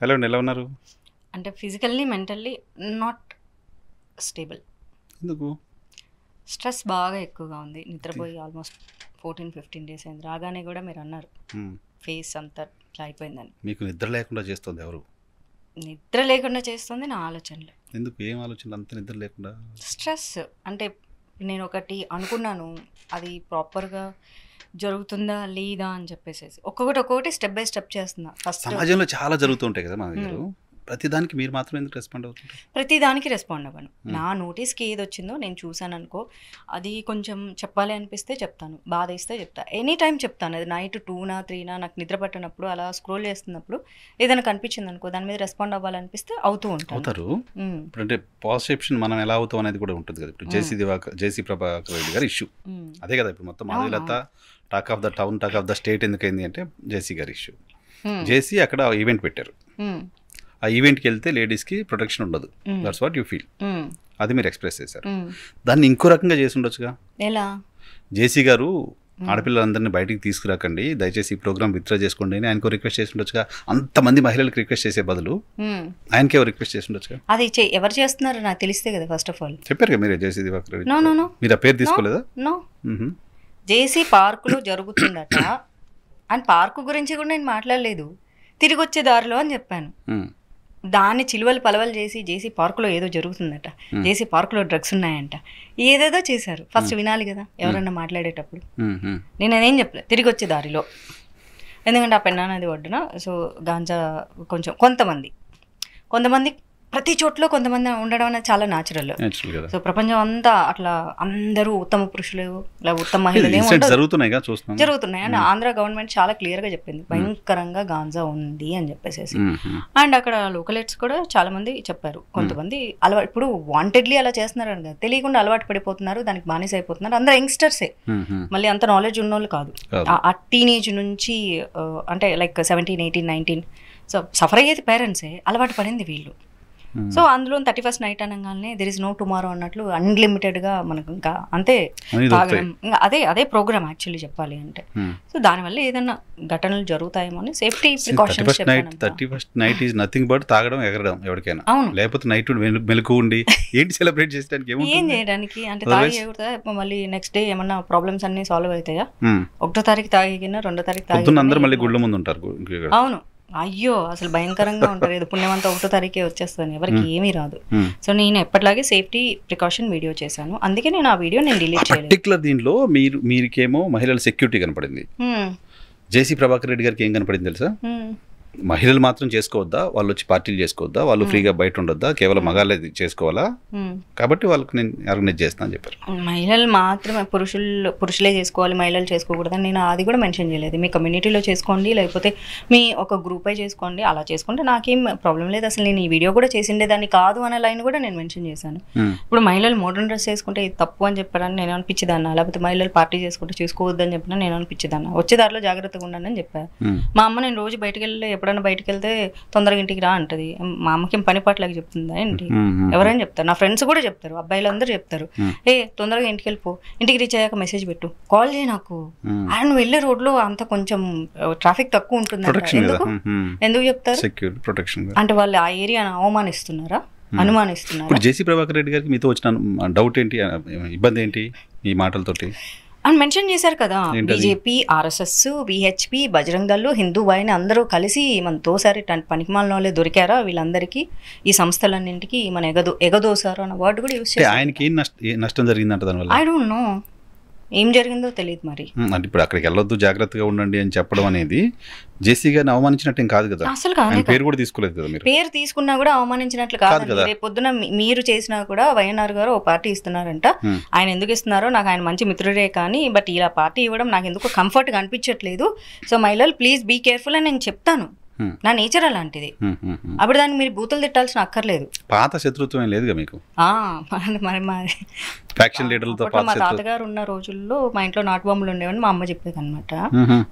Hello అండి, ఎలా ఉన్నారు? అంటే ఫిజికల్లీ మెంటల్లీ నాట్ స్టేబుల్. ఎందుకు? స్ట్రెస్ బాగా ఎక్కువగా ఉంది. నిద్రపోయి ఆల్మోస్ట్ 14-15 డేస్ అయింది. రాగానే కూడా మీరు అన్నారు ఫేస్ అంతా ఇట్లా అయిపోయిందని. మీకు నిద్ర లేకుండా చేస్తుంది ఎవరు? నిద్ర లేకుండా చేస్తుంది నా ఆలోచనలు. ఎందుకు? ఏం ఆలోచనలు అంత నిద్ర లేకుండా? స్ట్రెస్ అంటే నేను ఒకటి అనుకున్నాను, అది ప్రాపర్గా జరుగుతుందా లేదా అని చెప్పేసి ఒక్కొక్కటి స్టెప్ బై స్టెప్ చేస్తున్నా. ఫస్ట్ సమాజంలో చాలా జరుగుతుంటాయి కదా మా దగ్గర, ప్రతిదానికి మీరు మాత్రం ఎందుకు రెస్పాండ్ అవుతుంటారు? ప్రతిదానికి రెస్పాండ్ అవ్వను. నా నోటీస్కి ఏది వచ్చిందో నేను చూసాను అనుకో, అది కొంచెం చెప్పాలి అనిపిస్తే చెప్తాను, బాధ ఇస్తే చెప్తా, ఎనీ టైం చెప్తాను. అది నైట్ 2నా 3నా నాకు నిద్ర పట్టినప్పుడు అలా స్క్రోల్ చేస్తున్నప్పుడు ఏదైనా కనిపించింది అనుకో, దాని మీద రెస్పాండ్ అవ్వాలనిపిస్తే అవుతూ అవుతారు. ఇప్పుడు అంటే పర్సెప్షన్ మనం ఎలా అవుతాం అనేది కూడా ఉంటుంది కదా. ఇప్పుడు జేసీ ప్రభాకర్ రెడ్డి గారి ఇష్యూ అదే కదా. ఇప్పుడు మొత్తం Madhavi Latha talk of the town, talk of the state ఎందుకైంది అంటే జేసీ గారి ఇష్యూ. జేసీ అక్కడ ఈవెంట్ పెట్టారు, ఆ ఈవెంట్కి వెళ్తే లేడీస్కి ప్రొటెక్షన్ ఉండదు. That's what you feel. అది మీరు ఎక్స్ప్రెస్ చేశారు. దాన్ని ఇంకో రకంగా చేసి ఉండొచ్చుగా. ఎలా? జేసీ గారు ఆడపిల్లలందరినీ బయటికి తీసుకురాకండి, దయచేసి ఈ ప్రోగ్రామ్ విత్డ్రా చేసుకోండి అని ఆయనకు రిక్వెస్ట్ చేసి ఉండొచ్చుగా. అంతమంది మహిళలకు రిక్వెస్ట్ చేసే బదులు ఆయనకే రిక్వెస్ట్ చేసి ఉండొచ్చుగా. అది ఎవరు చేస్తున్నారు నాకు తెలిస్తే కదా. ఫస్ట్ ఆఫ్ ఆల్ చెప్పారు కదా మీరు జేసీ దివాకర్ రెడ్డి. నో మీరు ఆ పేరు తీసుకోలేదా? నో. జేసీ పార్కులో జరుగుతుందట అండ్ పార్కు గురించి కూడా నేను మాట్లాడలేదు, తిరిగి వచ్చే దారిలో అని చెప్పాను. దాన్ని చిలువలు పలవలు చేసి జేసీ పార్కులో ఏదో జరుగుతుందట, జేసీ పార్కులో డ్రగ్స్ ఉన్నాయంట, ఏదేదో చేశారు. ఫస్ట్ వినాలి కదా ఎవరన్నా మాట్లాడేటప్పుడు. నేను అదేం చెప్పలేదు, తిరిగి వచ్చే దారిలో. ఎందుకంటే ఆ పెన్నా నది ఒడ్డున సో గాంజా కొంతమంది ప్రతి చోట్ల కొంతమంది ఉండడం అనేది చాలా న్యాచురల్. సో ప్రపంచం అంతా అట్లా అందరూ ఉత్తమ పురుషులు ఉత్తమ మహిళలు జరుగుతున్నాయి అండ్ ఆంధ్ర గవర్నమెంట్ చాలా క్లియర్ గా చెప్పింది భయంకరంగా గాంజా ఉంది అని చెప్పేసి. అండ్ అక్కడ లోకలైట్స్ కూడా చాలా మంది చెప్పారు. కొంతమంది ఇప్పుడు వాంటెడ్లీ అలా చేస్తున్నారు అని కాదు, తెలియకుండా అలవాటు పడిపోతున్నారు, దానికి బానిస అయిపోతున్నారు. అందరూ యంగ్స్టర్సే, మళ్ళీ అంత నాలెడ్జ్ ఉన్నోళ్ళు కాదు. ఆ టీనేజ్ నుంచి అంటే లైక్ 17, 18, 19 సో సఫర్ అయ్యేది పేరెంట్సే, అలవాటు పడింది వీళ్ళు. సో అందులో 31st నైట్ అనగానే దెర్ ఇస్ నో టుమారో అన్నట్లు అన్లిమిటెడ్గా మనకు ఇంకా అంతే తాగడం, ఇంకా అదే ప్రోగ్రామ్ యాక్చువల్లీ చెప్పాలి అంటే. సో దానివల్ల ఏదైనా ఘటనలు జరుగుతాయేమో అని safety precautions. 31st night is nothing but తాగడం ఎగరడం ఎవరికైనా. అవును, లేకపోతే నైట్ మెలకు ఉండి ఏంటి సెలబ్రేట్ చేసడానికి ఏం చేయడానికి అంటే తాగి ఎగురుతా మళ్ళీ నెక్స్ట్ డే ఏమన్నా ప్రాబ్లమ్స్ అన్ని సాల్వ్ అవుతాయా? 1వ తారీఖు తాగిన 2వ తారీఖు తాగి అందరూ మళ్ళీ గుళ్ళ ముందు ఉంటారు. అవును, అయ్యో అసలు భయంకరంగా ఉంటారు. ఏదో పుణ్యమంతా 1వ తారీఖే వచ్చేస్తుంది, ఎవరికి ఏమీ రాదు. సో నేను ఎప్పటిలాగే సేఫ్టీ ప్రికాషన్ వీడియో చేశాను, అందుకే నేను ఆ వీడియో నేను డిలీట్ చేయలేదు. పర్టికులర్ దీనిలో మీకేమో మహిళల సెక్యూరిటీ కనపడింది, జేసీ ప్రభాకర్ రెడ్డి గారికి ఏం కనపడింది తెలుసా? మహిళలు మాత్రం చేసుకోవద్దా, వాళ్ళు వచ్చి పార్టీలు చేసుకోవద్దా, వాళ్ళు ఫ్రీగా బయట ఉండొద్దా, కేవలం మగాళ్ళే చేసుకోవాలా, కాబట్టి వాళ్ళకి నేను ఆర్గనైజ్ చేస్తాను అని చెప్పారు. మహిళలు మాత్రమే పురుషులే చేసుకోవాలి, మహిళలు చేసుకోకూడదని నేను అది కూడా మెన్షన్ చేయలేదు. మీ కమ్యూనిటీలో చేసుకోండి, లేకపోతే మీ ఒక గ్రూప్ అయి చేసుకోండి, అలా చేసుకుంటే నాకేం ప్రాబ్లం లేదు. అసలు నేను ఈ వీడియో కూడా చేసిండేదాన్ని కాదు అనే లైన్ కూడా నేను మెన్షన్ చేశాను. ఇప్పుడు మహిళలు మోడర్న్ డ్రెస్ చేసుకుంటే ఇది తప్పు అని చెప్పారని నేను అనిపించేదాన్నా, లేకపోతే మహిళలు పార్టీ చేసుకుంటే చేసుకోవద్దని చెప్పినా నేను అనిపించేదాన్నా. వచ్చేదారిలో జాగ్రత్తగా ఉండండి అని చెప్పాను. మా అమ్మ నేను రోజు బయటకు వెళ్ళి ఎప్పుడైనా బయటకు వెళ్తే తొందరగా ఇంటికి రా అంటది. మా అమ్మకి పని పాటలాగా చెప్తుందా ఏంటి? ఎవరైనా చెప్తారు, నా ఫ్రెండ్స్ కూడా చెప్తారు, అబ్బాయిలు అందరూ చెప్తారు, ఏ తొందరగా ఇంటికి వెళ్ళిపో, ఇంటికి రీచ్ అయ్యాక మెసేజ్ పెట్టు, కాల్ చేయి నాకు. ఆయన నువ్వు వెళ్ళే రోడ్లో అంత కొంచెం ట్రాఫిక్ తక్కువ ఉంటుంది, ఎందుకు చెప్తారు? అంటే వాళ్ళు ఆ ఏరియాను అవమానిస్తున్నారా, అనుమానిస్తున్నారా? జేసీ ప్రభాకర్ రెడ్డి గారికి మీతో వచ్చిన డౌట్ ఏంటి, ఇబ్బంది ఏంటి ఈ మాటలతోటి అని మెన్షన్ చేశారు కదా. BJP, RSS, VHP, Bajrang Dal, Hindu Vahini అందరూ కలిసి మనతోసారి పనికిమాలిన వాళ్ళే దొరికారా వీళ్ళందరికీ, ఈ సంస్థలన్నింటికి మన ఎగదోసారు అన్న వర్డ్ కూడా యూజ్ చేశారు. ఆయనకి ఏం నష్టం జరిగిందంట దానివల్ల? ఐ డోంట్ నో, ఏం జరిగిందో తెలియదు మరి. అంటే ఇప్పుడు అక్కడికి వెళ్ళొద్దు, జాగ్రత్తగా ఉండండి అని చెప్పడం అనేది జేసీ గారిని అవమానించినట్టు ఏం కాదు కదా. అసలు కాదు, పేరు కూడా తీసుకోలేదు కదా మీరు. పేరు తీసుకున్నా కూడా అవమానించినట్లు కాదు. రేపు పొద్దున మీరు చేసినా కూడా వైఎన్ఆర్ గారు ఓ పార్టీ ఇస్తున్నారంట, ఆయన ఎందుకు ఇస్తున్నారో నాకు ఆయన మంచి మిత్రుడే కానీ, బట్ ఇలా పార్టీ ఇవ్వడం నాకు ఎందుకు కంఫర్ట్గా అనిపించట్లేదు. సో మహిళలు ప్లీజ్ బీ కేర్ఫుల్ అని నేను చెప్తాను, నా నేచర్ అలాంటిది. అప్పుడు దాన్ని మీరు బూతులు తిట్టాల్సిన అక్కర్లేదు. పాత శత్రుత్వం ఏం లేదుగా మీకు? మరి మా తాతగారు ఉన్న రోజుల్లో మా ఇంట్లో నాటు బొమ్మలు ఉండేవని మా అమ్మ చెప్పేది అనమాట.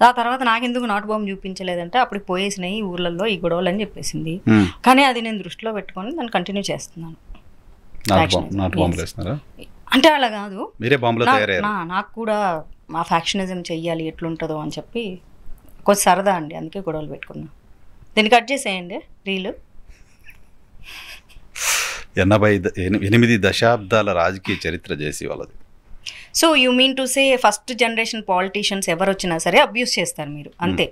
ఆ తర్వాత నాకెందుకు నాటు బొమ్మ చూపించలేదంటే అప్పుడు పోయేసినాయి ఊర్లలో ఈ గొడవలు అని చెప్పేసింది. కానీ అది నేను దృష్టిలో పెట్టుకొని దాన్ని కంటిన్యూ చేస్తున్నాను. అంటే అలా కాదు, నాకు కూడా మా ఫ్యాక్షనిజం చెయ్యాలి ఎట్లుంటుందో అని చెప్పి కొంచెం సరదా అండి, అందుకే గొడవలు పెట్టుకున్నా. దీన్ని కట్ చేసేయండి రీలు. 8 దశాబ్దాల రాజకీయ చరిత్ర చేసి వాళ్ళది. So you mean to say first generation politicians ఎవరు వచ్చినా సరే అబ్యూస్ చేస్తారు మీరు, అంతే.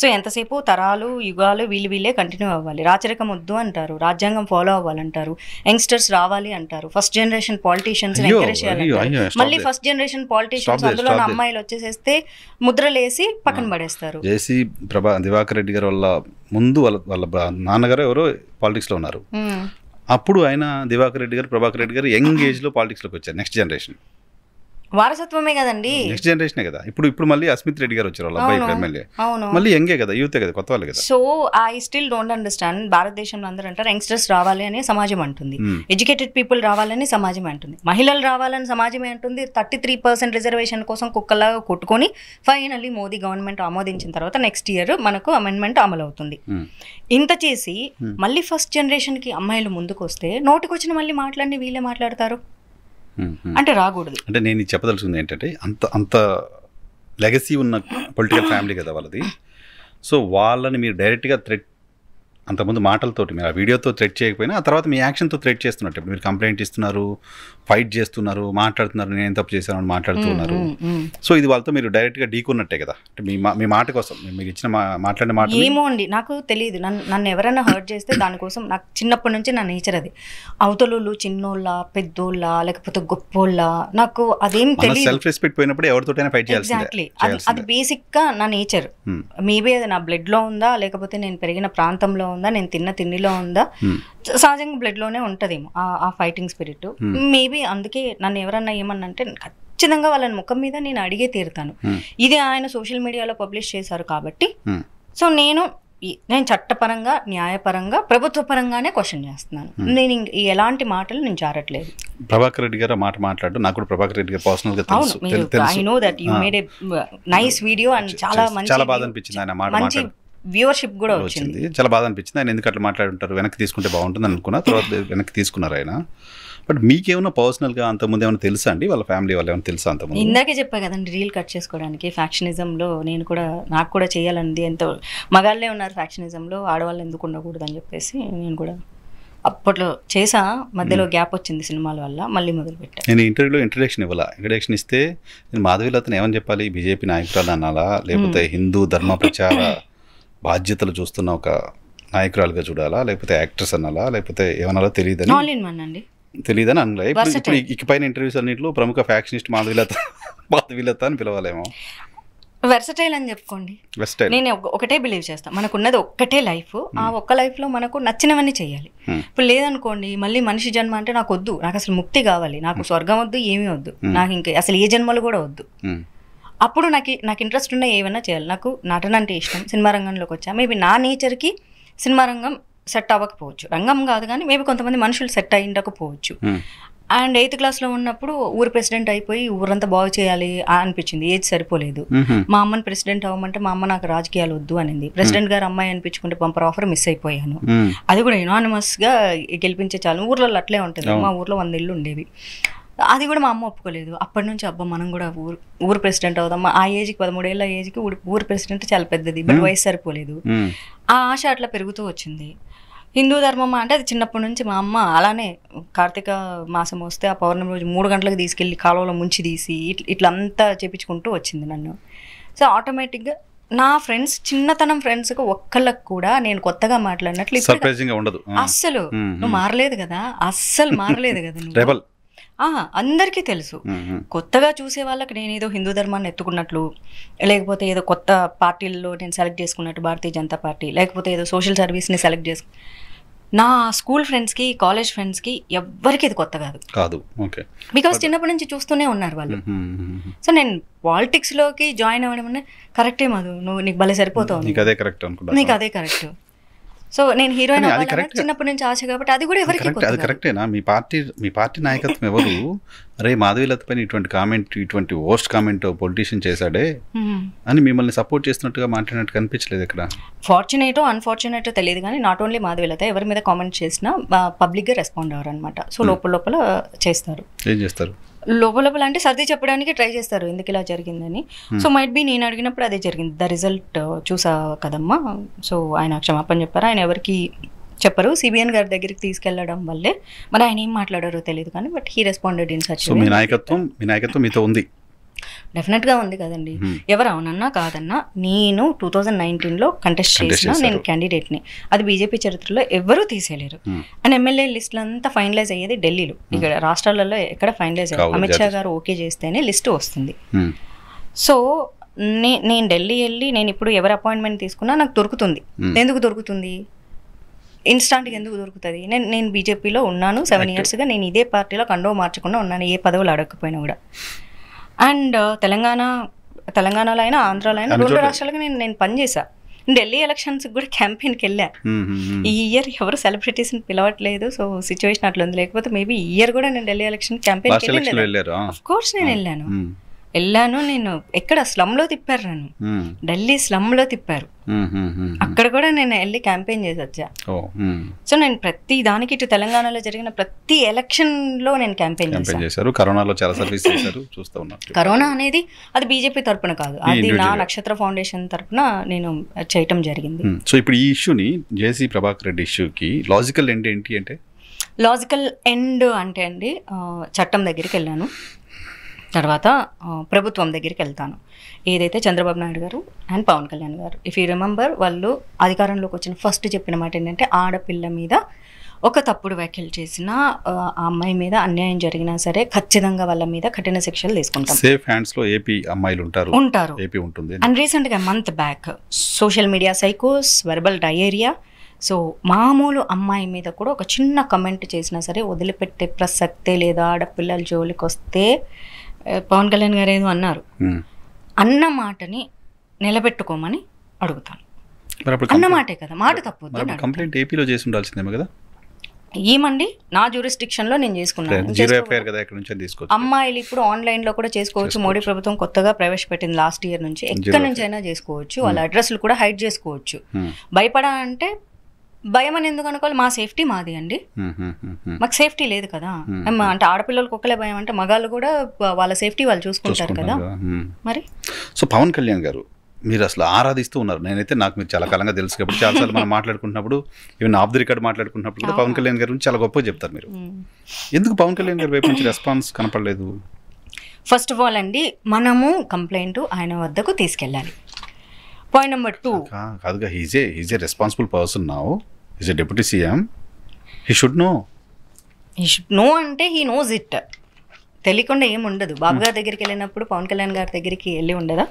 సో ఎంతసేపు తరాలు యుగాలు వీళ్ళే కంటిన్యూ అవ్వాలి. రాచరికం వద్దు అంటారు, రాజ్యాంగం ఫాలో అవ్వాలంటారు, యంగ్స్టర్స్ రావాలి అంటారు, ఫస్ట్ జనరేషన్ పాలిటీషియన్స్ ఎంకరేజ్ చేయాలంటారు. మళ్ళీ ఫస్ట్ జనరేషన్ పాలిటీషియన్స్ అందులో అమ్మాయిలు వచ్చేసేస్తే ముద్రలేసి పక్కన పడేస్తారు. జేసీ దివాకర్ రెడ్డి గారు వాళ్ళ ముందు వాళ్ళ నాన్నగారు ఎవరో పాలిటిక్స్ లో ఉన్నారు. అప్పుడు ఆయన దివాకర్ రెడ్డి గారు, ప్రభాకర్ రెడ్డి గారు యంగ్ ఏజ్ లో పాలిటిక్స్ లోకి వచ్చారు. నెక్స్ట్ జనరేషన్ వారసత్వమే కదండి, నెక్స్ట్ జనరేషన్ కదా. ఇప్పుడు మళ్ళీ అస్మిత్ రెడ్డి గారు వచ్చారు, వాళ్ళ అబ్బాయి ఎమ్మెల్యే, మళ్ళీ యంగే కదా, యూతే కదా, కొత్త వాళ్ళు కదా. So I still don't understand. భారతదేశంలో అందరూ అంటారు యంగ్స్టర్స్ రావాలి అని సమాజం అంటుంది, ఎడ్యుకేటెడ్ పీపుల్ రావాలని సమాజం అంటుంది, మహిళలు రావాలని సమాజమే అంటుంది. 33% రిజర్వేషన్ కోసం కుక్కలాగా కొట్టుకొని ఫైనల్లీ మోదీ గవర్నమెంట్ ఆమోదించిన తర్వాత నెక్స్ట్ ఇయర్ మనకు అమెండ్మెంట్ అమలు అవుతుంది. ఇంత చేసి మళ్ళీ ఫస్ట్ జనరేషన్కి అమ్మాయిలు ముందుకు వస్తే నోటికొచ్చిన మళ్ళీ మాట్లాడి వీళ్ళే మాట్లాడతారు అంటే రాకూడదు. అంటే నేను చెప్పదలుచుకుంది ఏంటంటే అంత లెగసీ ఉన్న పొలిటికల్ ఫ్యామిలీ కదా వాళ్ళది. సో వాళ్ళని మీరు డైరెక్ట్గా థ్రెట్, అంతకుముందు మాటలతోటి మీరు ఆ వీడియోతో థ్రెట్ చేయకపోయినా ఆ తర్వాత మీ యాక్షన్తో థ్రెట్ చేస్తున్నట్టు. ఇప్పుడు మీరు కంప్లైంట్ ఇస్తున్నారు, ఫైట్ చేస్తున్నారు, మాట్లాడుతున్నారు, నేను తప్పు చేశాను అని మాట్లాడుతున్నారు. సో ఇది వాళ్ళతో మీరు డైరెక్ట్గా ఢీకున్నట్టే కదా. అంటే మీ మాట కోసం మీరు ఇచ్చిన మాట్లాడిన మాట ఏమో అండి, నాకు తెలియదు. నన్ను ఎవరైనా హర్ట్ చేస్తే దానికోసం నాకు చిన్నప్పటి నుంచి నా నేచర్ అది. అవతలోళ్ళు చిన్నోళ్ళ, పెద్దోళ్ళ, లేకపోతే గొప్పోళ్ళ, నాకు అదేం తెలియదు. సెల్ఫ్ రెస్పెక్ట్ పోయినప్పుడు ఎవరితోటైనా ఫైట్ చేయాలి. ఎగ్జాక్ట్లీ, అది బేసిక్గా నా నేచర్. మేబీ అది నా బ్లడ్లో ఉందా, లేకపోతే నేను పెరిగిన ప్రాంతంలో ఉందా, నేను తిన్న తిండిలో ఉందా, సహజంగా బ్లడ్లోనే ఉంటుందేమో ఆ ఫైటింగ్ స్పిరిట్. మేబీ అందుకే నన్ను ఎవరన్నా ఏమన్నంటే ఖచ్చితంగా వాళ్ళని ముఖం మీద నేను అడిగే తీరుతాను. ఇది ఆయన సోషల్ మీడియాలో పబ్లిష్ చేశారు కాబట్టి సో నేను చట్టపరంగా, న్యాయపరంగా, ప్రభుత్వ పరంగానే క్వశ్చన్ చేస్తున్నాను. నేను ఎలాంటి మాటలు నేను జారట్లేదు. ప్రభాకర్ రెడ్డి గారు మాట మాట్లాడు, నాకు కూడా ప్రభాకర్ రెడ్డి గారు పర్సనల్ గా తెలుసు. I know that you made a nice video and చాలా బాధ అనిపించింది ఆయన మాట మాట్లాడు, వ్యూవర్షిప్ కూడా వచ్చింది. చాలా బాధ అనిపించింది. ఆయన ఎందుకు అట్లా మాట్లాడుంటారు, వెనక్కి తీసుకుంటే బాగుంటుంది అనుకున్నా, తర్వాత వెనక్కి తీసుకున్నారు ఆయన. బట్ మీకేమన్నా పర్సనల్గా అంతకుముందు ఏమైనా తెలుసా అండి, వాళ్ళ ఫ్యామిలీ వాళ్ళు ఏమైనా తెలుసా అంతకుముందు? ఇందాకే చెప్పా కదండి, రీల్ కట్ చేసుకోవడానికి ఫ్యాక్షనిజంలో నేను కూడా, నాకు కూడా చేయాలండి. ఎంతో మగాళ్ళే ఉన్నారు ఫ్యాక్షనిజంలో, ఆడవాళ్ళు ఎందుకు ఉండకూడదు అని చెప్పేసి నేను కూడా అప్పట్లో చేసా. మధ్యలో గ్యాప్ వచ్చింది సినిమాల వల్ల, మళ్ళీ మొదలు పెట్టాను. నేను ఇంటర్వ్యూలో ఇంట్రడక్షన్ ఇవ్వాలా, ఇంట్రడక్షన్ ఇస్తే నేను మాధవీలతను ఏమని చెప్పాలి, బీజేపీ నాయకురాలు అనాలా, లేకపోతే హిందూ ధర్మ ప్రచార బాధ్యతలు చూస్తున్న ఒక నాయకురాలుగా చూడాలా, లేకపోతే యాక్ట్రెస్ అనాలా, లేకపోతే ఏమనాలో తెలియదని అనలే. ఇప్పుడు ఇకపైన ఇంటర్వ్యూస్ అన్నింటిలో ప్రముఖ ఫ్యాక్షనిస్ట్ మాధవీలత అని పిలవాలేమో. వెర్సటైల్ అని చెప్పుకోండి. నేను ఒకటే బిలీవ్ చేస్తాను, మనకున్నది ఒక్కటే లైఫ్, ఆ ఒక్క లైఫ్లో మనకు నచ్చినవన్నీ చేయాలి. ఇప్పుడు లేదనుకోండి, మళ్ళీ మనిషి జన్మ అంటే నాకు వద్దు, నాకు అసలు ముక్తి కావాలి, నాకు స్వర్గం వద్దు, ఏమీ వద్దు, నాకు ఇంకా అసలు ఏ జన్మలు కూడా వద్దు. అప్పుడు నాకు ఇంట్రెస్ట్ ఉన్న ఏమైనా చేయాలి. నాకు నటన అంటే ఇష్టం, సినిమా రంగంలోకి వచ్చా. మేబీ నా నేచర్కి సినిమా రంగం సెట్ అవ్వకపోవచ్చు, రంగం కాదు కానీ మేబీ కొంతమంది మనుషులు సెట్ అయ్యిండకపోవచ్చు. అండ్ 8th క్లాస్లో ఉన్నప్పుడు ఊరు ప్రెసిడెంట్ అయిపోయి ఊరంతా బాగు చేయాలి అనిపించింది, ఏజ్ సరిపోలేదు. మా అమ్మని ప్రెసిడెంట్ అవ్వమంటే మా అమ్మ నాకు రాజకీయాలు వద్దు అనింది. ప్రెసిడెంట్ గారు అమ్మాయి అనిపించుకుంటే బంపర్ ఆఫర్ మిస్ అయిపోయాను. అది కూడా ఎనానిమస్గా గెలిపించే చాలు. ఊర్లలో అట్లే ఉంటుంది, మా ఊర్లో 100 ఇళ్ళు ఉండేవి. అది కూడా మా అమ్మ ఒప్పుకోలేదు. అప్పటి నుంచి అబ్బా మనం కూడా ఊరు ప్రెసిడెంట్ అవుదాం. ఆ ఏజ్కి 13 ఏళ్ళ ఏజ్కి ఊరు ప్రెసిడెంట్ చాలా పెద్దది, బట్ వయసు సరిపోలేదు. ఆ ఆశ అట్లా పెరుగుతూ వచ్చింది. హిందూ ధర్మం అంటే అది చిన్నప్పటి నుంచి మా అమ్మ అలానే కార్తీక మాసం వస్తే ఆ పౌర్ణమి రోజు 3 గంటలకు తీసుకెళ్ళి కాలువలో ముంచి తీసి ఇట్లా అంతా చేపించుకుంటూ వచ్చింది నన్ను. సో ఆటోమేటిక్గా నా ఫ్రెండ్స్, చిన్నతనం ఫ్రెండ్స్కి ఒక్కళ్ళకి కూడా నేను కొత్తగా మాట్లాడినట్లు అస్సలు నువ్వు మారలేదు కదా, అస్సలు మారలేదు కదా. అందరికీ తెలుసు. కొత్తగా చూసే వాళ్ళకి నేను ఏదో హిందూ ధర్మాన్ని ఎత్తుకున్నట్లు, లేకపోతే ఏదో కొత్త పార్టీల్లో నేను సెలెక్ట్ చేసుకున్నట్టు భారతీయ జనతా పార్టీ, లేకపోతే ఏదో సోషల్ సర్వీస్ని సెలెక్ట్ చేసుకు, నా స్కూల్ ఫ్రెండ్స్కి, కాలేజ్ ఫ్రెండ్స్కి ఎవ్వరికి ఇది కొత్త కాదు. బికాస్ చిన్నప్పటి నుంచి చూస్తూనే ఉన్నారు వాళ్ళు. సో నేను పాలిటిక్స్లోకి జాయిన్ అవ్వడం కరెక్టే మధు, నీకు భలే సరిపోతావు, నీకు అదే కరెక్ట్. సో నేను హీరోయిన్ చిన్నప్పటి నుంచి ఆశ కాబట్టి అది కూడా ఎవరికి అది కరెక్టేనా? మీ పార్టీ నాయకత్వం ఎవరు అరే మాధవీలత పైన ఇటువంటి వర్స్ట్ కామెంట్ పొలిటీషియన్ చేశాడే అని మిమ్మల్ని సపోర్ట్ చేస్తున్నట్టుగా మాట్లాడినట్టు కనిపించలేదు ఇక్కడ. ఫార్చునేటో అన్ఫార్చునేటో తెలియదు కానీ నాట్ ఓన్లీ మాధవీలత, ఎవరి మీద కామెంట్ చేసినా పబ్లిక్గా రెస్పాండ్ అవ్వరు అనమాట. సో లోపల చేస్తారు. ఏం చేస్తారు? లోపల అంటే సర్ది చెప్పడానికి ట్రై చేస్తారు ఎందుకు ఇలా జరిగిందని. సో మైట్ బి నేను అడిగినప్పుడు అదే జరిగింది. ద రిజల్ట్ చూసా కదమ్మా. సో ఆయన క్షమాపణ చెప్పారు. ఆయన ఎవరికి చెప్పరు, సిబిఎన్ గారి దగ్గరికి తీసుకెళ్లడం వల్లే. మరి ఆయన ఏం మాట్లాడారో తెలియదు కానీ but he responded in such. So మీ నాయకత్వం మీతో ఉంది? డెఫినెట్గా ఉంది కదండి. ఎవరు అవునన్నా కాదన్నా నేను 2019లో కంటెస్ట్ చేసిన నేను క్యాండిడేట్ని. అది బీజేపీ చరిత్రలో ఎవరూ తీసేయలేరు. అండ్ ఎమ్మెల్యే లిస్టులు అంతా ఫైనలైజ్ అయ్యేది ఢిల్లీలో. ఇక్కడ రాష్ట్రాలలో ఎక్కడ ఫైనలైజ్ అయ్యేది అమిత్ షా గారు ఓకే చేస్తేనే లిస్టు వస్తుంది. సో నేను ఢిల్లీ వెళ్ళి నేను ఇప్పుడు ఎవరి అపాయింట్మెంట్ తీసుకున్నా నాకు దొరుకుతుంది. ఎందుకు దొరుకుతుంది? ఇన్స్టాంట్గా ఎందుకు దొరుకుతుంది? నేను బీజేపీలో ఉన్నాను 7 yearsగా. నేను ఇదే పార్టీలో కండో మార్చకుండా ఉన్నాను, ఏ పదవులు అడగకపోయినా కూడా. అండ్ తెలంగాణలో అయినా ఆంధ్రాలో అయినా 2 రాష్ట్రాలుగా నేను పనిచేసా. ఢిల్లీ ఎలక్షన్స్కి కూడా క్యాంపెయిన్కి వెళ్ళా. ఈ ఇయర్ ఎవరు సెలబ్రిటీస్ని పిలవట్లేదు, సో సిచ్యువేషన్ అట్లా ఉంది. లేకపోతే మేబీ ఈ ఇయర్ కూడా నేను ఢిల్లీ ఎలక్షన్ క్యాంపెయిన్కి వెళ్ళాను. ఆఫ్ కోర్స్ నేను వెళ్ళాను. నేను ఎక్కడ స్లమ్లో తిప్పారు నన్ను, ఢిల్లీ స్లమ్లో తిప్పారు. అక్కడ కూడా నేను వెళ్ళి క్యాంపెయిన్ చేసి వచ్చా. సో నేను ప్రతి దానికి ఇటు తెలంగాణలో జరిగిన ప్రతి ఎలక్షన్ లో నేను క్యాంపెయిన్ చేశాను. కరోనాలో చాలా సర్వీస్ చేశారు, చూస్తూ ఉన్నాను. కరోనా అనేది అది బీజేపీ తరపున కాదు, అది నా నక్షత్ర ఫౌండేషన్ తరపున నేను చేయటం జరిగింది. సో ఇప్పుడు ఈ ఇష్యూని జేసీ ప్రభాకర్ రెడ్డి ఇష్యూకి లాజికల్ ఎండ్ ఏంటి అంటే? లాజికల్ ఎండ్ అంటే అండి, చట్టం దగ్గరికి వెళ్ళాను, తర్వాత ప్రభుత్వం దగ్గరికి వెళ్తాను. ఏదైతే చంద్రబాబు నాయుడు గారు అండ్ పవన్ కళ్యాణ్ గారు, ఇఫ్ యూ రిమెంబర్, వాళ్ళు అధికారంలోకి వచ్చిన ఫస్ట్ చెప్పిన మాట ఏంటంటే ఆడపిల్ల మీద ఒక తప్పుడు వ్యాఖ్యలు చేసిన ఆ అమ్మాయి మీద అన్యాయం జరిగినా సరే ఖచ్చితంగా వాళ్ళ మీద కఠిన శిక్షలు తీసుకుంటాం. సేఫ్ హ్యాండ్స్ లో ఏపీ అమ్మాయిలు ఉంటారు. ఏపీ ఉంటుంది. అండ్ రీసెంట్గా మంత్ బ్యాక్ సోషల్ మీడియా సైకోస్, వెర్బల్ డయేరియా, సో మామూలు అమ్మాయి మీద కూడా ఒక చిన్న కమెంట్ చేసినా సరే వదిలిపెట్టే ప్రసక్తే లేదా. ఆడపిల్లల జోలికి వస్తే పవన్ కళ్యాణ్ గారు ఏదో అన్నారు, అన్న మాటని నిలబెట్టుకోమని అడుగుతాను. అన్న మాటే కదా, మాట తప్పొద్దు. కంప్లైంట్ ఏపీలో చేసి ఉండాల్సిందేమో కదా. ఏమండి, నా జ్యూరిస్డిక్షన్లో నేను చేసుకున్నాను. అమ్మాయిలు ఇప్పుడు ఆన్లైన్లో కూడా చేసుకోవచ్చు. మోడీ ప్రభుత్వం కొత్తగా ప్రవేశపెట్టింది లాస్ట్ ఇయర్ నుంచి. ఎక్కడి నుంచి అయినా చేసుకోవచ్చు. వాళ్ళ అడ్రస్లు కూడా హైడ్ చేసుకోవచ్చు. భయపడా అంటే భయం అని ఎందుకు అనుకోవాలి? మా సేఫ్టీ మాది అండి, మాకు సేఫ్టీ లేదు కదా. అంటే ఆడపిల్లలకు ఒక్కలే భయం అంటే మగాళ్ళు కూడా వాళ్ళ సేఫ్టీ వాళ్ళు చూసుకుంటారు కదా మరి. సో పవన్ కళ్యాణ్ గారు మీరు అసలు ఆరాధిస్తూ ఉన్నారు. నేనైతే నాకు మీరు చాలా కాలంగా తెలుసు కాబట్టి చాలాసార్లు మనం మాట్లాడుకుంటున్నప్పుడు, ఈవెన్ ఆఫ్ ది రికార్డ్ మాట్లాడుకుంటున్నప్పుడు కూడా పవన్ కళ్యాణ్ గారి గురించి చాలా గొప్పగా చెప్తారు మీరు. ఎందుకు పవన్ కళ్యాణ్ గారి వైపు నుంచి రెస్పాన్స్ కనపడలేదు? ఫస్ట్ ఆఫ్ ఆల్ అండి, మనము కంప్లైంట్ ఆయన వద్దకు తీసుకెళ్ళాలి. పాయింట్ నెంబర్ 2 కాదుగా, he's a responsible person now, he's a deputy CM, he should know అంటే హీ నోస్ ఇట్. తెలియకుండా ఏమి ఉండదు. బాబు గారి దగ్గరికి వెళ్ళినప్పుడు పవన్ కళ్యాణ్ గారి దగ్గరికి వెళ్ళి ఉండదా?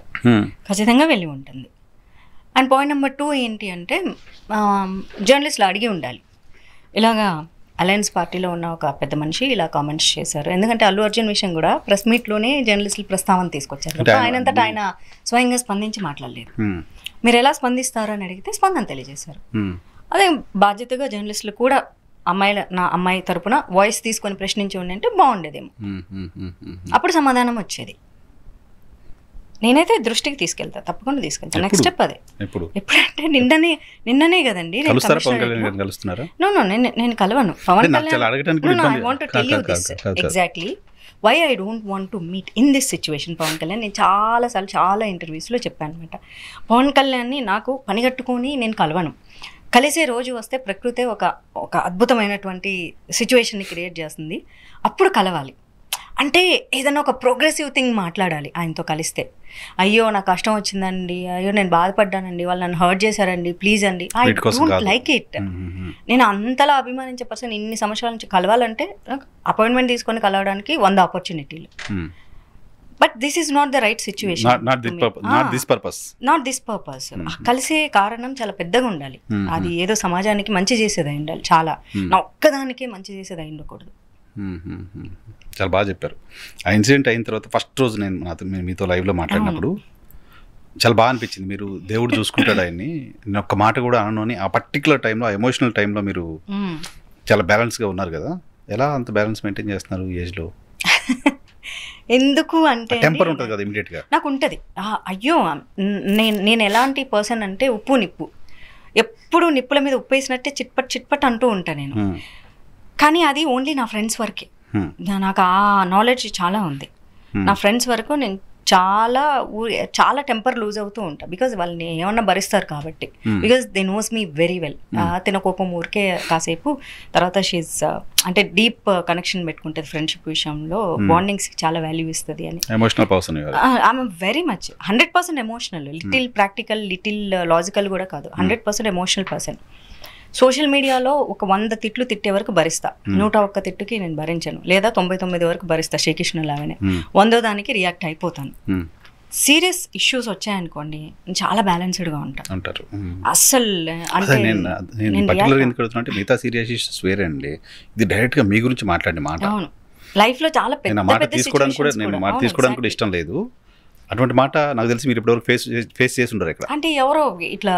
ఖచ్చితంగా వెళ్ళి ఉంటుంది. అండ్ పాయింట్ నెంబర్ 2 ఏంటి అంటే, జర్నలిస్టులు అడిగి ఉండాలి. ఇలాగా అలయన్స్ పార్టీలో ఉన్న ఒక పెద్ద మనిషి ఇలా కామెంట్స్ చేశారు. ఎందుకంటే అల్లు అర్జున్ విషయం కూడా ప్రెస్ మీట్లోనే జర్నలిస్టులు ప్రస్తావన తీసుకొచ్చారు. ఆయనంతటా ఆయన స్వయంగా స్పందించి మాట్లాడలేదు. మీరు ఎలా స్పందిస్తారు అని అడిగితే స్పందన తెలియజేశారు. అదే బాధ్యతగా జర్నలిస్టులు కూడా నా అమ్మాయి తరపున వాయిస్ తీసుకొని ప్రశ్నించి ఉండంటే బాగుండేదేమో, అప్పుడు సమాధానం వచ్చేది. నేనైతే దృష్టికి తీసుకెళ్తా, తప్పకుండా తీసుకెళ్తాను. నెక్స్ట్ స్టెప్ అదే. ఎప్పుడంటే నిన్ననే కదండి. నేను కలవను Pawan Kalyan. I want to tell you this exactly why I don't want to meet in this situation Pawan Kalyan. నేను చాలాసార్లు చాలా ఇంటర్వ్యూస్లో చెప్పాను అనమాట, పవన్ కళ్యాణ్ని నాకు పనిగట్టుకొని నేను కలవను. కలిసే రోజు వస్తే ప్రకృతి ఒక అద్భుతమైనటువంటి సిచ్యువేషన్ని క్రియేట్ చేస్తుంది, అప్పుడు కలవాలి. అంటే ఏదైనా ఒక ప్రోగ్రెసివ్ థింగ్ మాట్లాడాలి ఆయనతో కలిస్తే. అయ్యో నాకు కష్టం వచ్చిందండి, అయ్యో నేను బాధపడ్డానండి, వాళ్ళు నన్ను హర్ట్ చేశారండి, ప్లీజ్ అండి, ఐ డోంట్ లైక్ ఇట్. నేను అంతలా అభిమానించే పర్సన్ ఇన్ని సంవత్సరాల నుంచి కలవాలంటే అపాయింట్మెంట్ తీసుకొని కలవడానికి 100 ఆపర్చునిటీలు. But this is not the right situation, not this purpose. కలిసే కారణం చాలా పెద్దగా ఉండాలి. అది ఏదో సమాజానికి మంచి చేసేది అయి ఉండాలి, చాలా నా ఒక్కదానికే మంచి చేసేది అయి ఉండకూడదు. చాలా బాగా చెప్పారు. ఆ ఇన్సిడెంట్ అయిన తర్వాత ఫస్ట్ రోజు నేను మీతో లైవ్లో మాట్లాడినప్పుడు చాలా బాగా అనిపించింది. మీరు దేవుడు చూసుకుంటాడు ఆయన్ని, నేను ఒక్క మాట కూడా అనను అని. ఆ పర్టికులర్ టైంలో, ఆ ఎమోషనల్ టైంలో మీరు చాలా బ్యాలెన్స్గా ఉన్నారు కదా. ఎలా అంత బ్యాలెన్స్ మెయింటైన్ చేస్తున్నారు ఈ ఏజ్లో? ఎందుకు అంటే టెంపర్ ఉంటుంది కదా ఇమిడియట్గా. నాకు ఉంటుంది. అయ్యో నేను ఎలాంటి పర్సన్ అంటే ఉప్పు నిప్పు, ఎప్పుడు నిప్పుల మీద ఉప్పు వేసినట్టే చిట్పట్ చిట్పట్ అంటూ ఉంటాను నేను. కానీ అది ఓన్లీ నా ఫ్రెండ్స్ వరకే. నాకు ఆ నాలెడ్జ్ చాలా ఉంది. నా ఫ్రెండ్స్ వరకు నేను చాలా టెంపర్ లూజ్ అవుతూ ఉంటా, బికాజ్ వాళ్ళని ఏమన్నా భరిస్తారు కాబట్టి, because they knows me very well. తిన కోపం ఊరికే కాసేపు, తర్వాత షీజ్ అంటే డీప్ కనెక్షన్ పెట్టుకుంటుంది ఫ్రెండ్షిప్ విషయంలో, బాండింగ్స్కి చాలా వాల్యూ ఇస్తుంది అని. ఎమోషనల్ పర్సన్ ఆమె very much 100% emotional, little practical, little logical కూడా కాదు, 100% ఎమోషనల్ పర్సన్. సోషల్ మీడియాలో ఒక 100 తిట్లు తిట్టే వరకు భరిస్తా, 101 తిట్టుకి నేను భరించను, లేదా 99 వరకు భరిస్తా శ్రీకృష్ణ లాగానే, 100వ దానికి రియాక్ట్ అయిపోతాను. సీరియస్ ఇష్యూస్ వచ్చాయనుకోండి చాలా బ్యాలెన్స్డ్గా ఉంటారు అస్సలు. అంటే మిగతా సీరియస్ ఇష్యూస్ వేరే అండి, ఇది డైరెక్ట్గా మీ గురించి మాట్లాడిన మాట. అవును, లైఫ్లో చాలా పెద్ద మాట తీసుకోవడానికి కూడా నేను మాట తీసుకోవడానికి కూడా ఇష్టం లేదు. అటువంటి మాట నాకు తెలిసి మీరు ఇప్పటివరకు ఫేస్ చేసి ఉండరు ఇక్కడ. అంటే ఎవరో ఇట్లా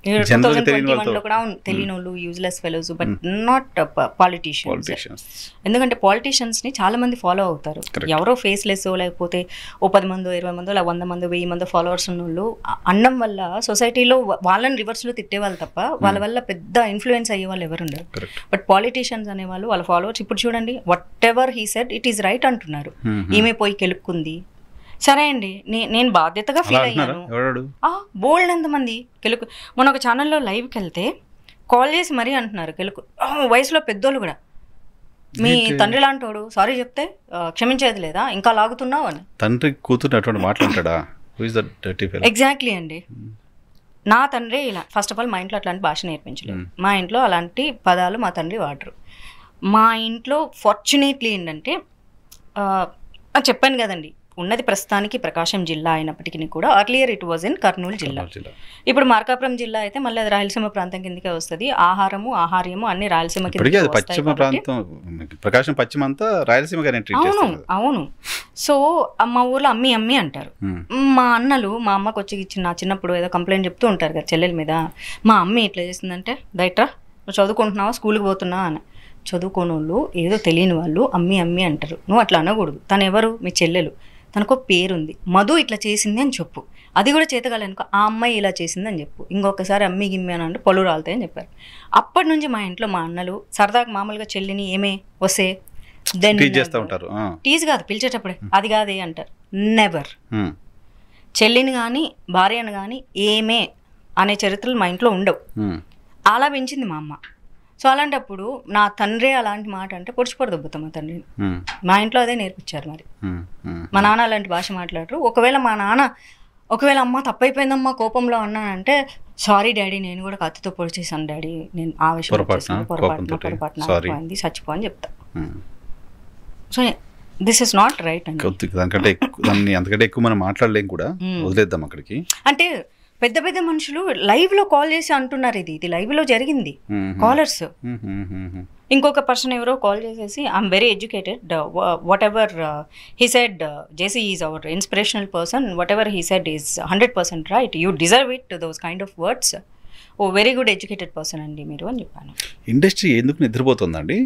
2021 కూడా తెలియని వాళ్ళు, useless fellows, but not politicians. ఎందుకంటే పాలిటీషియన్స్ని చాలా మంది ఫాలో అవుతారు. ఎవరో ఫేస్లెస్, లేకపోతే 10 మందో 20 మందో 100 మందో 1000 మందో ఫాలోవర్స్ ఉన్న వాళ్ళు అన్నం వల్ల సొసైటీలో వాళ్ళని రివర్స్లో తిట్టేవాళ్ళు తప్ప వాళ్ళ వల్ల పెద్ద ఇన్ఫ్లుయెన్స్ అయ్యే వాళ్ళు ఎవరు ఉండరు. బట్ పాలిటీషియన్స్ అనేవాళ్ళు వాళ్ళ ఫాలోవర్స్ ఇప్పుడు చూడండి, what ever he said it is right అంటున్నారు. ఈమె పోయి కెలుక్కుంది, సరే అండి, నేను బాధ్యతగా ఫీల్ అయ్యాను. బోల్డ్ ఎంతమంది కెలుకు, మొన్న ఒక ఛానల్లో లైవ్కి వెళ్తే కాల్ చేసి మరీ అంటున్నారు కెలుకు, వయసులో పెద్దోళ్ళు కూడా, మీ తండ్రి లాంటోడు, సారీ చెప్తే క్షమించేది లేదా, ఇంకా లాగుతున్నావు అని. తండ్రి కూతురు అటువంటి మాట్లాడతాడా? ఎగ్జాక్ట్లీ అండి. నా తండ్రి ఇలా, ఫస్ట్ ఆఫ్ ఆల్ మా ఇంట్లో అట్లాంటి భాష నేర్పించలేదు, మా ఇంట్లో అలాంటి పదాలు మా తండ్రి వాడరు. మా ఇంట్లో ఫార్చునేట్లీ ఏంటంటే చెప్పాను కదండి, ఉన్నది ప్రస్తుతానికి ప్రకాశం జిల్లా అయినప్పటికీ కూడా earlier it was in Kurnool జిల్లా. ఇప్పుడు మార్కాపురం జిల్లా అయితే మళ్ళీ అది రాయలసీమ ప్రాంతం కిందకే వస్తుంది. ఆహార్యము అన్ని రాయలసీమ కింద. ప్రకాశం పశ్చిమ అంతా రాయలసీమ. అవును. సో మా ఊర్లో అమ్మి అంటారు. మా అన్నలు మా అమ్మకి వచ్చి చిన్నప్పుడు ఏదో కంప్లైంట్ చెప్తూ ఉంటారు కదా చెల్లెల మీద, మా అమ్మ ఇట్లా చేసిందంటే, రైట్రా నువ్వు చదువుకుంటున్నావా, స్కూల్కి పోతున్నావా అని. చదువుకోని వాళ్ళు, ఏదో తెలియని వాళ్ళు అమ్మి అంటారు. నువ్వు అట్లా అనకూడదు. తను ఎవరు? మీ చెల్లెలు, తనకు పేరుంది, మధు ఇట్లా చేసింది అని చెప్పు. అది కూడా చేతగాలనుకో, ఆ అమ్మాయి ఇలా చేసింది అని చెప్పు. ఇంకొకసారి అమ్మి గిమ్మి అని అంటే పొలు రాలుతాయని చెప్పారు. అప్పటి నుంచి మా ఇంట్లో మా అన్నలు సరదాగా మామూలుగా చెల్లిని ఏమే వస్తే టీజ్ కాదు, పిలిచేటప్పుడే అది కాదే అంటారు. నెవర్ చెల్లిని కానీ భార్యను కానీ ఏమే అనే చరిత్రలు మా ఇంట్లో ఉండవు. అలా పెంచింది మా అమ్మ. సో అలాంటప్పుడు నా తండ్రి అలాంటి మాట అంటే పొడిచిపోరు దొబ్బుతాం మా తండ్రిని. మా ఇంట్లో అదే నేర్పించారు. మరి మా నాన్న అలాంటి భాష మాట్లాడరు. ఒకవేళ అమ్మ తప్పైపోయిందమ్మా కోపంలో అన్నానంటే, సారీ డాడీ, నేను కూడా కత్తితో పొడిచేసాను డాడీ, నేను ఆ విషయం పొరపాటున అయిపోయింది, చచ్చిపో అని చెప్తా. So this is not right అండి. అంతకంటే ఎక్కువ మనం మాట్లాడలేం కూడా, వదిలేద్దాం అక్కడికి. అంటే పెద్ద మనుషులు లైవ్ లో కాల్ చేసి అంటున్నారు, ఇది లైవ్ లో జరిగింది. కాలర్స్ ఇంకొక పర్సన్ ఎవరో కాల్ చేసేసి, I'm very educated, whatever he said, JC is our inspirational person, whatever he said is 100% right, you deserve it, those kind of words, oh very good educated person అండి మీరు అని చెప్పాను. Industry ఎందుకు నిద్రపోతుందండి?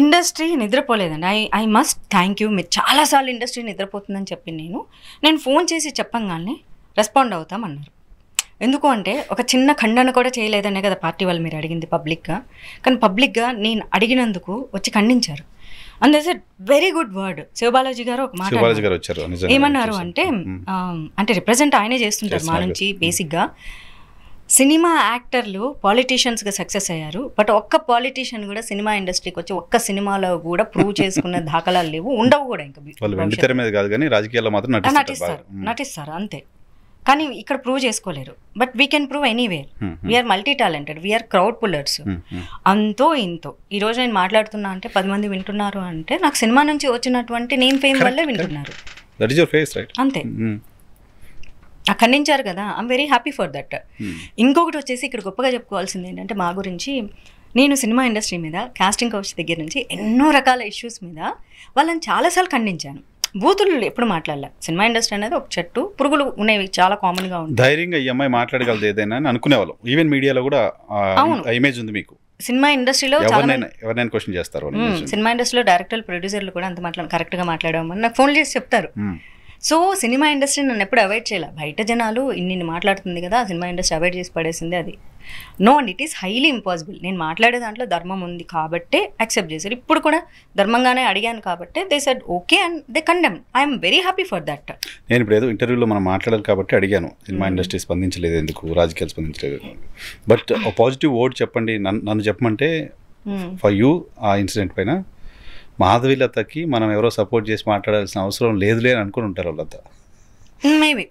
Industry నిద్రపోలేదండి. I must thank you. మీరు చాలాసార్లు industry నిద్రపోతుందని చెప్పి నేను ఫోన్ చేసి చెప్పంగానే రెస్పాండ్ అవుతామన్నారు. ఎందుకు అంటే ఒక చిన్న ఖండన కూడా చేయలేదనే కదా పార్టీ వాళ్ళు మీరు అడిగింది పబ్లిక్గా. కానీ పబ్లిక్గా నేను అడిగినందుకు వచ్చి ఖండించారు. And that's a very good word. Siva Balaji గారు ఒక మాట ఏమన్నారు అంటే రిప్రజెంట్ ఆయనే చేస్తుంటారు మా నుంచి. బేసిక్గా సినిమా యాక్టర్లు పాలిటీషియన్స్గా సక్సెస్ అయ్యారు, బట్ ఒక్క పాలిటీషియన్ కూడా సినిమా ఇండస్ట్రీకి వచ్చి ఒక్క సినిమాలో కూడా ప్రూవ్ చేసుకున్న దాఖలాలు లేవు, ఉండవు కూడా. ఇంకా నటిస్తారు అంతే, కానీ ఇక్కడ ప్రూవ్ చేసుకోలేరు. But we can prove anywhere. We are multi talented, we are crowd pullers. అంతో ఇంతో ఈరోజు నేను మాట్లాడుతున్నా అంటే 10 మంది వింటున్నారు అంటే నాకు సినిమా నుంచి వచ్చినటువంటి నేమ్ ఫేమ్ వల్లే వింటున్నారు. అంతే. ఖండించారు కదా, I'm very happy for that. ఇంకొకటి వచ్చేసి ఇక్కడ గొప్పగా చెప్పుకోవాల్సింది ఏంటంటే మా గురించి, నేను సినిమా ఇండస్ట్రీ మీద కాస్టింగ్ కౌచ్ దగ్గర నుంచి ఎన్నో రకాల ఇష్యూస్ మీద వాళ్ళని చాలాసార్లు ఖండించాను. బూతులు ఎప్పుడు మాట్లాడలే. సినిమా ఇండస్ట్రీ అనేది ఒక చెట్టు, పురుగులు అనేవి చాలా కామన్ గా ఉంటాయి. ధైర్యంగా ఈ అమ్మాయి మాట్లాడగలదు ఏదైనా అనుకునేవాళ్ళం. ఈవెన్ మీడియాలో కూడా ఇమేజ్ ఉంది మీకు. సినిమా ఇండస్ట్రీలో ఎవరైనా క్వశ్చన్ చేస్తారు. సినిమా ఇండస్ట్రీలో డైరెక్టర్లు, ప్రొడ్యూసర్లు కూడా అంత కరెక్ట్ గా మాట్లాడమని నాకు ఫోన్ చేసి చెప్తారు. సో సినిమా ఇండస్ట్రీ నన్ను ఎప్పుడు అవాయిడ్ చేయాలి. బయట జనాలు ఇన్ని మాట్లాడుతుంది కదా, సినిమా ఇండస్ట్రీ అవాయిడ్ చేసి పడేసింది అది. No and it is highly impossible. నేను మాట్లాడే దాంట్లో ధర్మం ఉంది కాబట్టే యాక్సెప్ట్ చేశారు. ఇప్పుడు కూడా ధర్మంగానే అడిగాను కాబట్టి they said okay and they condemn. I'm very happy for that. నేను ఇప్పుడు ఏదో ఇంటర్వ్యూలో మనం మాట్లాడాలి కాబట్టి అడిగాను, సినిమా ఇండస్ట్రీ స్పందించలేదు ఎందుకు, రాజకీయాలు స్పందించలేదు. బట్ పాజిటివ్ వర్డ్ చెప్పండి, నన్ను చెప్పమంటే ఫర్ యూ ఆ ఇన్సిడెంట్ పైన మాధవీలతకి మనం ఎవరో సపోర్ట్ చేసి మాట్లాడాల్సిన అవసరం లేదులే అని అనుకుని ఉంటారు వాళ్ళంతా. మేబీ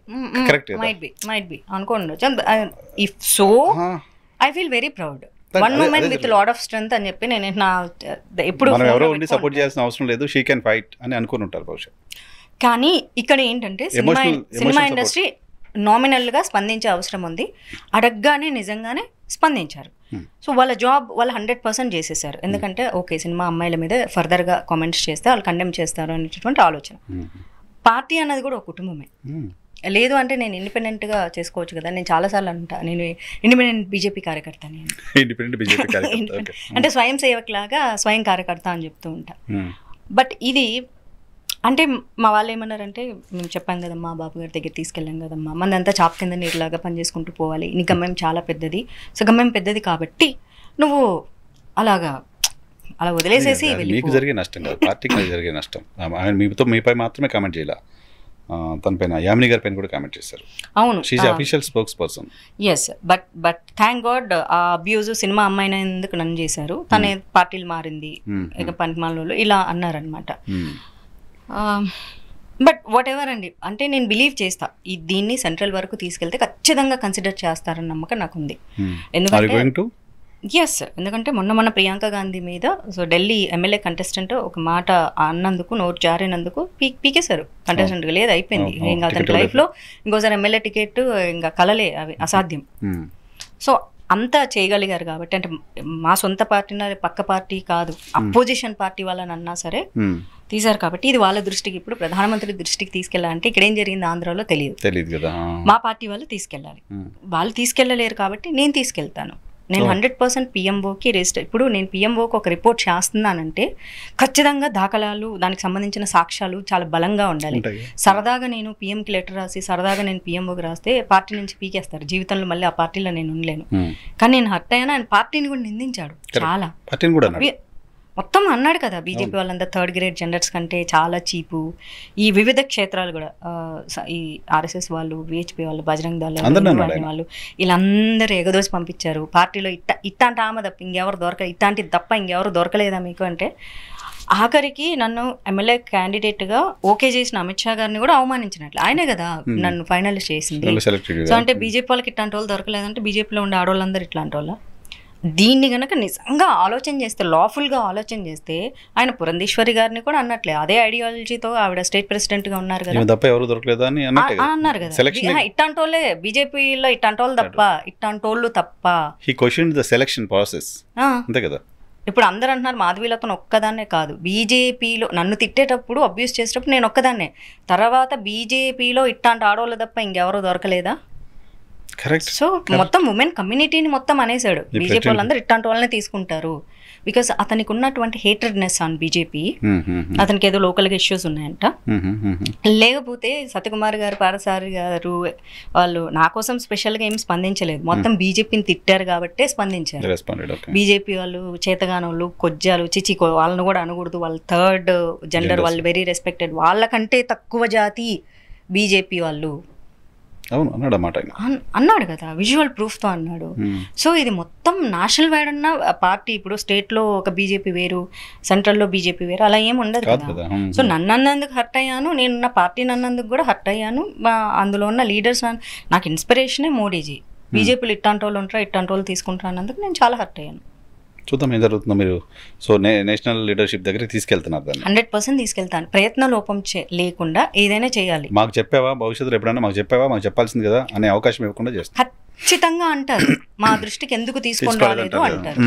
మైట్ బి అనుకోండి. If so I feel very proud. One women with lot of strength అని చెప్పి నేను నా ఎప్పుడు మనం ఎవరో ఉండి సపోర్ట్ చేయాల్సిన అవసరం లేదు, షీ కెన్ ఫైట్ అని అనుకుని ఉంటారు బహుశా. కానీ ఇక్కడ ఏంటంటే సినిమా ఇండస్ట్రీ నామినల్గా స్పందించే అవసరం ఉంది. అడగగానే నిజంగానే స్పందించారు. సో వాళ్ళ జాబ్ వాళ్ళు 100% చేసేసారు. ఎందుకంటే ఓకే సినిమా అమ్మాయిల మీద ఫర్దర్గా కామెంట్స్ చేస్తే వాళ్ళు కండెమ్ చేస్తారు అనేటటువంటి ఆలోచన. పార్టీ అన్నది కూడా ఒక కుటుంబమే. లేదు అంటే నేను ఇండిపెండెంట్గా చేసుకోవచ్చు కదా. నేను చాలాసార్లు అంటా నేను ఇండిపెండెంట్ బీజేపీ కార్యకర్త, అంటే స్వయం సేవక్ లాగా స్వయం కార్యకర్త అని చెప్తూ ఉంటా. బట్ ఇది అంటే మా వాళ్ళు ఏమన్నారంటే, మేము చెప్పాం కదమ్మా బాబు గారి దగ్గర తీసుకెళ్ళాం కదమ్మా, మందంతా చాప కింద నీరులాగా పనిచేసుకుంటూ పోవాలి, నీ గమ్యం చాలా పెద్దది, సో గమ్యం పెద్దది కాబట్టి నువ్వు అలా వదిలేసేసి మీకు జరిగే నష్టం కాదు, పార్టీకి జరిగే నష్టం. మీపై మాత్రమే కామెంట్ చేయాల, తన పైన యామిని గారి పైన కూడా కామెంట్ చేశారు. అవును, she's official spokes person. Yes, but thank God ఆ అబ్యూజ్ సినిమా అమ్మాయిన ఎందుకు నన్ను చేశారు, తనే పార్టీలు మారింది ఇక పనిమాలలో ఇలా అన్నారనమాట. బట్ వాట్ ఎవర్ అండి, అంటే నేను బిలీవ్ చేస్తా దీన్ని సెంట్రల్ వరకు తీసుకెళ్తే ఖచ్చితంగా కన్సిడర్ చేస్తారన్న నమ్మకం నాకు ఉంది. ఎందుకంటే మొన్న ప్రియాంక గాంధీ మీద సో ఢిల్లీ ఎమ్మెల్యే కంటెస్టెంట్ ఒక మాట అన్నందుకు, నోటు జారినందుకు పీకేశారు కంటెస్టెంట్గా. లేదు అయిపోయింది, ఇంకా అతని లైఫ్లో ఇంకోసారి ఎమ్మెల్యే టికెట్ ఇంకా కలలే, అవి అసాధ్యం. సో అంతా చేయగలిగారు కాబట్టి, అంటే మా సొంత పార్టీ పక్క పార్టీ కాదు, అపోజిషన్ పార్టీ వాళ్ళని అన్నా సరే తీశారు కాబట్టి ఇది వాళ్ళ దృష్టికి, ఇప్పుడు ప్రధానమంత్రి దృష్టికి తీసుకెళ్ళాలంటే ఇక్కడ ఏం జరిగింది ఆంధ్రాలో తెలియదు కదా, మా పార్టీ వాళ్ళు తీసుకెళ్ళాలి. వాళ్ళు తీసుకెళ్ళలేరు కాబట్టి నేను తీసుకెళ్తాను. నేను 100% పిఎంఓకి రిజిస్టర్. ఇప్పుడు నేను పిఎంఓకి ఒక రిపోర్ట్ చేస్తున్నానంటే ఖచ్చితంగా దాఖలాలు, దానికి సంబంధించిన సాక్ష్యాలు చాలా బలంగా ఉండాలి. సరదాగా నేను పిఎంకి లెటర్ రాసి సరదాగా నేను పిఎంఓకి రాస్తే పార్టీ నుంచి పీకేస్తారు, జీవితంలో మళ్ళీ ఆ పార్టీలో నేను ఉండలేను. కానీ నేను హర్ట్ అయ్యాను, ఆయన పార్టీని కూడా నిందించాడు చాలా, మొత్తం అన్నాడు కదా బీజేపీ వాళ్ళంతా థర్డ్ గ్రేడ్ జెండర్స్ కంటే చాలా చీపు. ఈ వివిధ క్షేత్రాలు కూడా ఈ ఆర్ఎస్ఎస్ వాళ్ళు, విహెచ్పి వాళ్ళు, బజరంగ్ దళ వాళ్ళు వీళ్ళందరూ ఎగదోసి పంపించారు. పార్టీలో ఇట్లాంటి ఆమె తప్ప ఇంకెవరు ఇట్లాంటిది తప్ప ఇంకెవరు దొరకలేదా మీకు అంటే, ఆఖరికి నన్ను ఎమ్మెల్యే క్యాండిడేట్గా ఓకే చేసిన అమిత్ షా గారిని కూడా అవమానించినట్లు. ఆయనే కదా నన్ను ఫైనలిస్ట్ చేసింది. సో అంటే బీజేపీ వాళ్ళకి ఇట్లాంటి వాళ్ళు దొరకలేదంటే బీజేపీలో ఉండే ఆడవాళ్ళందరూ ఇట్లాంటి వాళ్ళ. దీన్ని కనుక నిజంగా ఆలోచన చేస్తే, లాఫుల్గా ఆలోచన చేస్తే, ఆయన పురంధేశ్వరి గారిని కూడా అన్నట్లే అదే ఐడియాలజీతో ఆవిడ స్టేట్ ప్రెసిడెంట్గా ఉన్నారు కదా, అన్నారు కదా, ఇట్లాంటి వాళ్ళే బీజేపీలో ఇట్లాంటి వాళ్ళు తప్ప, ఇట్లాంటి వాళ్ళు తప్ప. ఇప్పుడు అందరూ అంటున్నారు మాధవీలతో ఒక్కదాన్నే కాదు, బీజేపీలో నన్ను తిట్టేటప్పుడు అబ్యూస్ చేసేటప్పుడు నేను ఒక్కదాన్నే, తర్వాత బీజేపీలో ఇట్లాంటి ఆడవాళ్ళు తప్ప ఇంకెవరో దొరకలేదా? కరెక్ట్. సో మొత్తం ఉమెన్ కమ్యూనిటీని మొత్తం అనేసాడు. బీజేపీ వాళ్ళందరూ ఇట్లాంటి వాళ్ళనే తీసుకుంటారు బికాస్ అతనికి ఉన్నటువంటి హేట్రెడ్నెస్ ఆన్ బీజేపీ. అతనికి ఏదో లోకల్గా ఇష్యూస్ ఉన్నాయంట. లేకపోతే సత్యకుమార్ గారు, పారసారి గారు వాళ్ళు నా కోసం స్పెషల్గా ఏం స్పందించలేదు, మొత్తం బీజేపీని తిట్టారు కాబట్టే స్పందించారు. బీజేపీ వాళ్ళు చేతగానోళ్ళు, కొజ్జాలు, చిచి వాళ్ళని కూడా అనకూడదు, వాళ్ళు థర్డ్ జెండర్, వాళ్ళు వెరీ రెస్పెక్టెడ్, వాళ్ళకంటే తక్కువ జాతి బీజేపీ వాళ్ళు అన్నాడు కదా, విజువల్ ప్రూఫ్తో అన్నాడు. సో ఇది మొత్తం నేషనల్ వైడ్ అన్న పార్టీ, ఇప్పుడు స్టేట్లో ఒక బీజేపీ వేరు, సెంట్రల్లో బీజేపీ వేరు, అలా ఏమి ఉండదు కదా. సో నన్ను అన్నందుకు హర్ట్ అయ్యాను, నేను నా పార్టీని అన్నందుకు కూడా హర్ట్ అయ్యాను. అందులో ఉన్న లీడర్స్ నాకు ఇన్స్పిరేషనే మోడీజీ. బీజేపీలో ఇట్లాంటి వాళ్ళు ఉంటారా, ఇట్లాంటి వాళ్ళు తీసుకుంటారా అన్నందుకు నేను చాలా హర్ట్ అయ్యాను. చూద్దాం ఏం జరుగుతుందో. మీరు సో నేషనల్ లీడర్షిప్ దగ్గరికి తీసుకెళ్తున్నారు దాన్ని? 100% తీసుకెళ్తాను. ప్రయత్న లోపం లేకుండా ఏదైనా చేయాలి. మాకు చెప్పావా, భవిష్యత్తులో ఎప్పుడైనా మాకు చెప్పావా, మాకు చెప్పాల్సింది కదా అనే అవకాశం ఇవ్వకుండా చేస్తాను. ఖచ్చితంగా అంటారు, మా దృష్టికి ఎందుకు తీసుకొని రాలేదు అంటారు.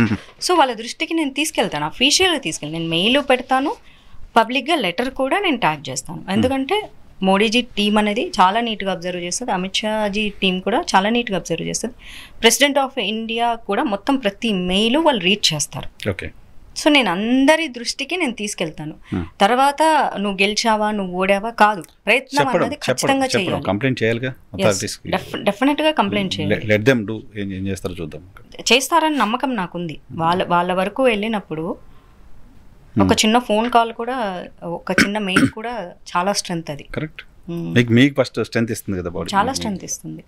సో వాళ్ళ దృష్టికి నేను తీసుకెళ్తాను, అఫీషియల్గా తీసుకెళ్తాను. నేను మెయిల్ పెడతాను, పబ్లిక్గా లెటర్ కూడా నేను ట్యాగ్ చేస్తాను. ఎందుకంటే మోడీజీ టీం అనేది చాలా నీట్గా అబ్జర్వ్ చేస్తుంది, అమిత్ షాజీ టీం కూడా చాలా నీట్గా అబ్జర్వ్ చేస్తుంది, ప్రెసిడెంట్ ఆఫ్ ఇండియా కూడా మొత్తం ప్రతి మెయిల్ వాళ్ళు రీడ్ చేస్తారు. ఓకే. సో నేను అందరి దృష్టికి నేను తీసుకెళ్తాను. తర్వాత నువ్వు గెలిచావా నువ్వు ఓడావా కాదు, ప్రయత్నం అన్నది ఖచ్చితంగా చేయాలి. కంప్లైంట్ చేయాలిగా అథారిటీస్కి. డెఫినెట్గా కంప్లైంట్ చేయాలి. లెట్ దెమ్ డూ, ఏం చేస్తారో చూద్దాం. చేస్తారని నమ్మకం నాకుంది. వాళ్ళ వరకు వెళ్ళినప్పుడు ఒక చిన్న ఫోన్ కాల్ కూడా, ఒక చిన్న మెయిల్ కూడా చాలా స్ట్రెంత్. అది కరెక్ట్. మీకు ఫస్ట్ స్ట్రెంత్ ఇస్తుంది కదా బాడీ, చాలా స్ట్రెంత్ ఇస్తుంది.